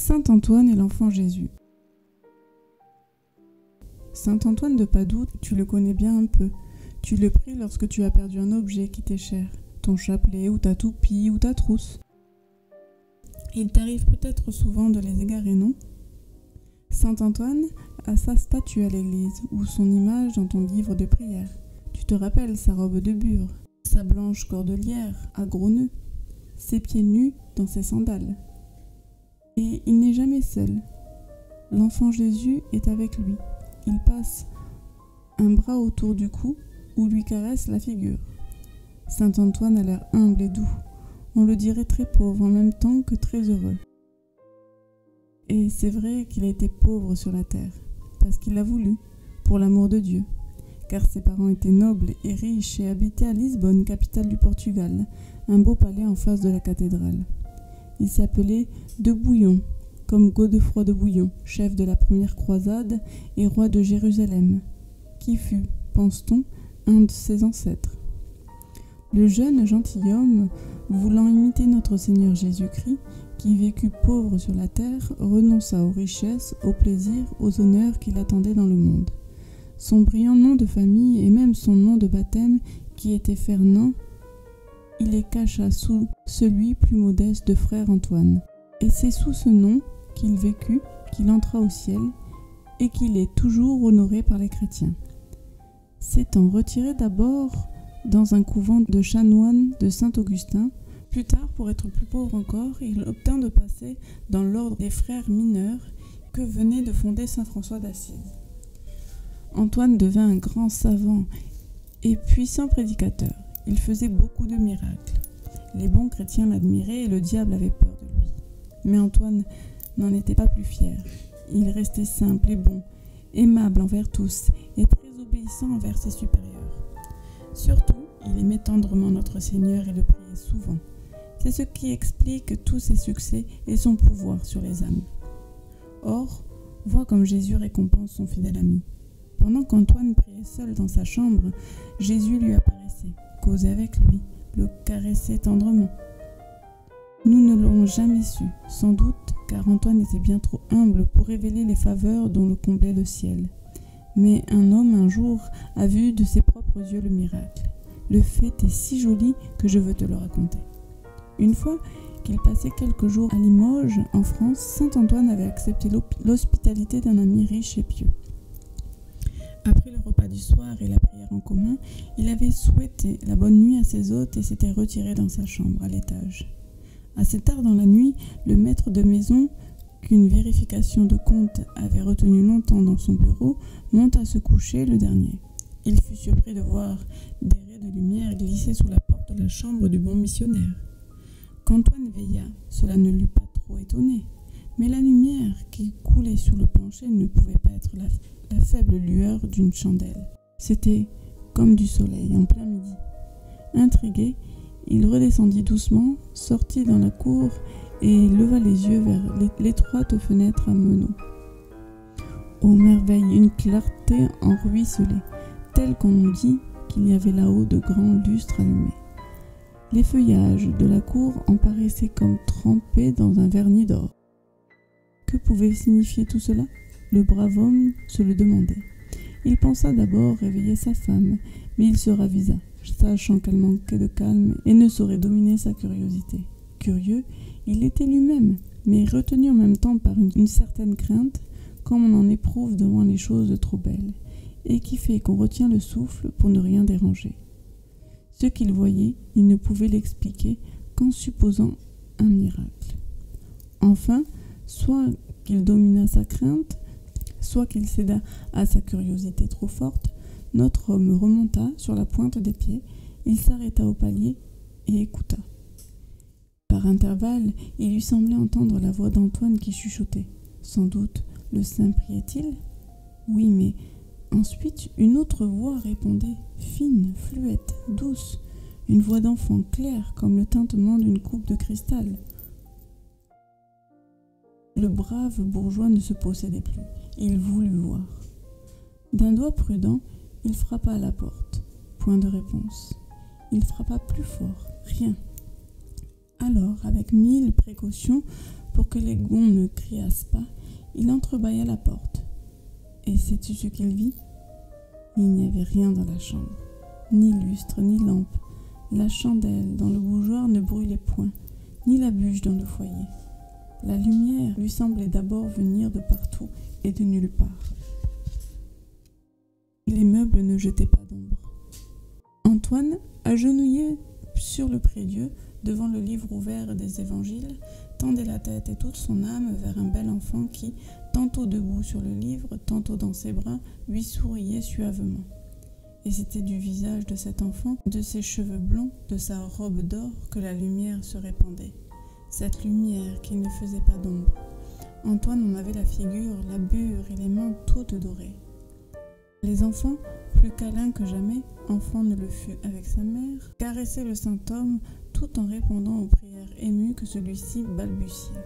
Saint Antoine et l'enfant Jésus. Saint Antoine de Padoue, tu le connais bien un peu. Tu le pries lorsque tu as perdu un objet qui t'est cher, ton chapelet ou ta toupie ou ta trousse. Il t'arrive peut-être souvent de les égarer, non ? Saint Antoine a sa statue à l'église ou son image dans ton livre de prière. Tu te rappelles sa robe de bure, sa blanche cordelière à gros nœuds, ses pieds nus dans ses sandales. Et il n'est jamais seul. L'enfant Jésus est avec lui. Il passe un bras autour du cou ou lui caresse la figure. Saint Antoine a l'air humble et doux. On le dirait très pauvre en même temps que très heureux. Et c'est vrai qu'il a été pauvre sur la terre, parce qu'il l'a voulu, pour l'amour de Dieu, car ses parents étaient nobles et riches et habitaient à Lisbonne, capitale du Portugal, un beau palais en face de la cathédrale. Il s'appelait de Bouillon, comme Godefroy de Bouillon, chef de la première croisade et roi de Jérusalem, qui fut, pense-t-on, un de ses ancêtres. Le jeune gentilhomme, voulant imiter notre Seigneur Jésus-Christ, qui vécut pauvre sur la terre, renonça aux richesses, aux plaisirs, aux honneurs qui l'attendaient dans le monde. Son brillant nom de famille et même son nom de baptême, qui était Fernand, il les cacha sous celui plus modeste de frère Antoine. Et c'est sous ce nom qu'il vécut, qu'il entra au ciel, et qu'il est toujours honoré par les chrétiens. S'étant retiré d'abord dans un couvent de chanoines de Saint-Augustin, plus tard, pour être plus pauvre encore, il obtint de passer dans l'ordre des frères mineurs que venait de fonder saint François d'Assise. Antoine devint un grand savant et puissant prédicateur. Il faisait beaucoup de miracles. Les bons chrétiens l'admiraient et le diable avait peur de lui. Mais Antoine n'en était pas plus fier. Il restait simple et bon, aimable envers tous et très obéissant envers ses supérieurs. Surtout, il aimait tendrement notre Seigneur et le priait souvent. C'est ce qui explique tous ses succès et son pouvoir sur les âmes. Or, vois comme Jésus récompense son fidèle ami. Pendant qu'Antoine priait seul dans sa chambre, Jésus lui apparaissait, causait avec lui, le caressait tendrement. Nous ne l'aurons jamais su, sans doute, car Antoine était bien trop humble pour révéler les faveurs dont le comblait le ciel. Mais un homme un jour a vu de ses propres yeux le miracle. Le fait est si joli que je veux te le raconter. Une fois qu'il passait quelques jours à Limoges, en France, saint Antoine avait accepté l'hospitalité d'un ami riche et pieux. Après le repas du soir et la prière en commun, il avait souhaité la bonne nuit à ses hôtes et s'était retiré dans sa chambre à l'étage. Assez tard dans la nuit, le maître de maison, qu'une vérification de compte avait retenu longtemps dans son bureau, monta se coucher le dernier. Il fut surpris de voir des raies de lumière glisser sous la porte de la chambre du bon missionnaire. Qu'Antoine veilla, cela ne l'eut pas trop étonné, mais la lumière qui coulait sur le plancher ne pouvait pas être la faible lueur d'une chandelle. C'était comme du soleil en plein midi. Intrigué, il redescendit doucement, sortit dans la cour et leva les yeux vers l'étroite fenêtre à meneaux. Ô merveille, une clarté en ruisselait, telle qu'on nous dit qu'il y avait là-haut de grands lustres allumés. Les feuillages de la cour en paraissaient comme trempés dans un vernis d'or. Que pouvait signifier tout cela ? Le brave homme se le demandait. Il pensa d'abord réveiller sa femme, mais il se ravisa, sachant qu'elle manquait de calme et ne saurait dominer sa curiosité. Curieux, il l'était lui-même, mais retenu en même temps par une certaine crainte, comme on en éprouve devant les choses trop belles, et qui fait qu'on retient le souffle pour ne rien déranger. Ce qu'il voyait, il ne pouvait l'expliquer qu'en supposant un miracle. Enfin, soit qu'il domina sa crainte, soit qu'il céda à sa curiosité trop forte, notre homme remonta sur la pointe des pieds, il s'arrêta au palier et écouta. Par intervalles, il lui semblait entendre la voix d'Antoine qui chuchotait. Sans doute, le saint priait-il ? Oui, mais ensuite, une autre voix répondait, fine, fluette, douce, une voix d'enfant claire comme le tintement d'une coupe de cristal. Le brave bourgeois ne se possédait plus. Il voulut voir. D'un doigt prudent, il frappa à la porte. Point de réponse. Il frappa plus fort. Rien. Alors, avec 1000 précautions, Pour que les gonds ne criassent pas, il entrebâilla la porte. Et sais-tu ce qu'il vit? Il n'y avait rien dans la chambre, ni lustre, ni lampe. La chandelle dans le bougeoir ne brûlait point, ni la bûche dans le foyer. La lumière lui semblait d'abord venir de partout et de nulle part. Les meubles ne jetaient pas d'ombre. Antoine, agenouillé sur le prie-dieu, devant le livre ouvert des évangiles, tendait la tête et toute son âme vers un bel enfant qui, tantôt debout sur le livre, tantôt dans ses bras, lui souriait suavement. Et c'était du visage de cet enfant, de ses cheveux blonds, de sa robe d'or, que la lumière se répandait. Cette lumière qui ne faisait pas d'ombre. Antoine en avait la figure, la bure et les mains toutes dorées. Les enfants, plus câlins que jamais, enfant ne le fut avec sa mère, caressaient le saint homme tout en répondant aux prières émues que celui-ci balbutiait.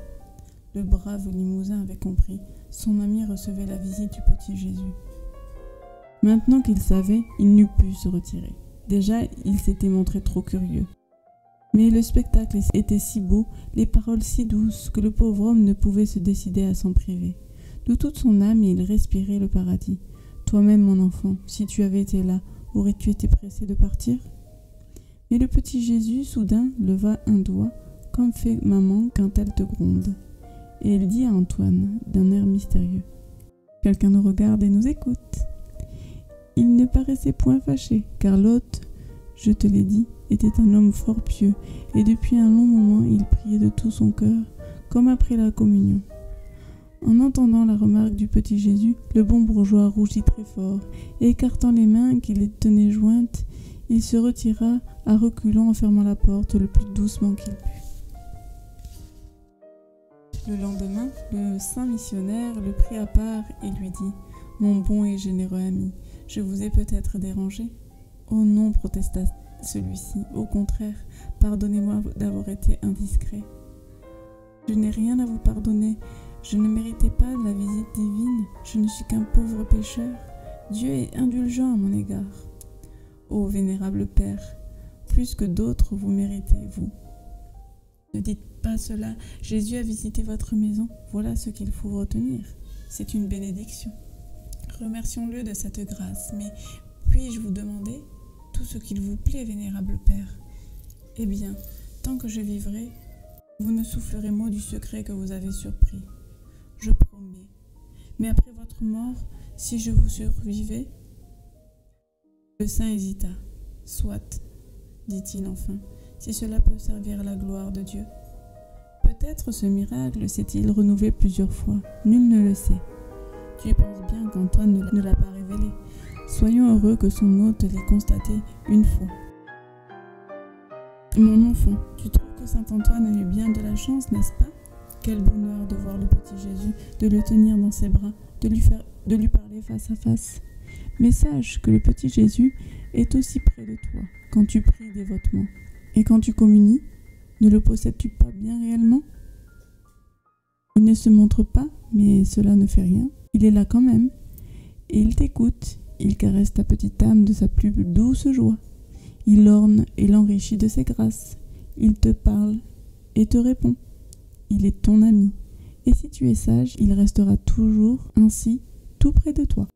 Le brave Limousin avait compris, son ami recevait la visite du petit Jésus. Maintenant qu'il savait, il n'eût pu se retirer. Déjà, il s'était montré trop curieux. Mais le spectacle était si beau, les paroles si douces, que le pauvre homme ne pouvait se décider à s'en priver. De toute son âme, il respirait le paradis. Toi-même, mon enfant, si tu avais été là, aurais-tu été pressé de partir? Mais le petit Jésus, soudain, leva un doigt, comme fait maman quand elle te gronde. Et il dit à Antoine, d'un air mystérieux, « Quelqu'un nous regarde et nous écoute. » Il ne paraissait point fâché, car l'hôte, je te l'ai dit, était un homme fort pieux, et depuis un long moment il priait de tout son cœur, comme après la communion. En entendant la remarque du petit Jésus, le bon bourgeois rougit très fort, et écartant les mains qui les tenaient jointes, il se retira à reculons en fermant la porte le plus doucement qu'il put. Le lendemain, le saint missionnaire le prit à part et lui dit « Mon bon et généreux ami, je vous ai peut-être dérangé ?» « Oh non, protesta celui-ci, au contraire, pardonnez-moi d'avoir été indiscret. Je n'ai rien à vous pardonner, je ne méritais pas la visite divine, je ne suis qu'un pauvre pécheur. Dieu est indulgent à mon égard. Ô vénérable Père, plus que d'autres vous méritez, vous. Ne dites pas cela, Jésus a visité votre maison, voilà ce qu'il faut retenir. C'est une bénédiction. Remercions-le de cette grâce, mais puis-je vous demander tout ce qu'il vous plaît, vénérable Père? Eh bien, tant que je vivrai, vous ne soufflerez mot du secret que vous avez surpris. Je promets. Mais après votre mort, si je vous survivais... Le saint hésita. Soit, dit-il enfin, si cela peut servir à la gloire de Dieu. Peut-être ce miracle s'est-il renouvelé plusieurs fois, nul ne le sait. Tu penses bien qu'Antoine ne l'a pas révélé. Soyons heureux que son hôte l'ait constaté une fois. Mon enfant, tu trouves que saint Antoine a eu bien de la chance, n'est-ce pas? Quel bonheur de voir le petit Jésus, de le tenir dans ses bras, de lui parler face à face. Mais sache que le petit Jésus est aussi près de toi quand tu pries dévotement. Et quand tu communies, ne le possèdes-tu pas bien réellement? Il ne se montre pas, mais cela ne fait rien. Il est là quand même. Et il t'écoute. Il caresse ta petite âme de sa plus douce joie. Il orne et l'enrichit de ses grâces. Il te parle et te répond. Il est ton ami. Et si tu es sage, il restera toujours ainsi tout près de toi.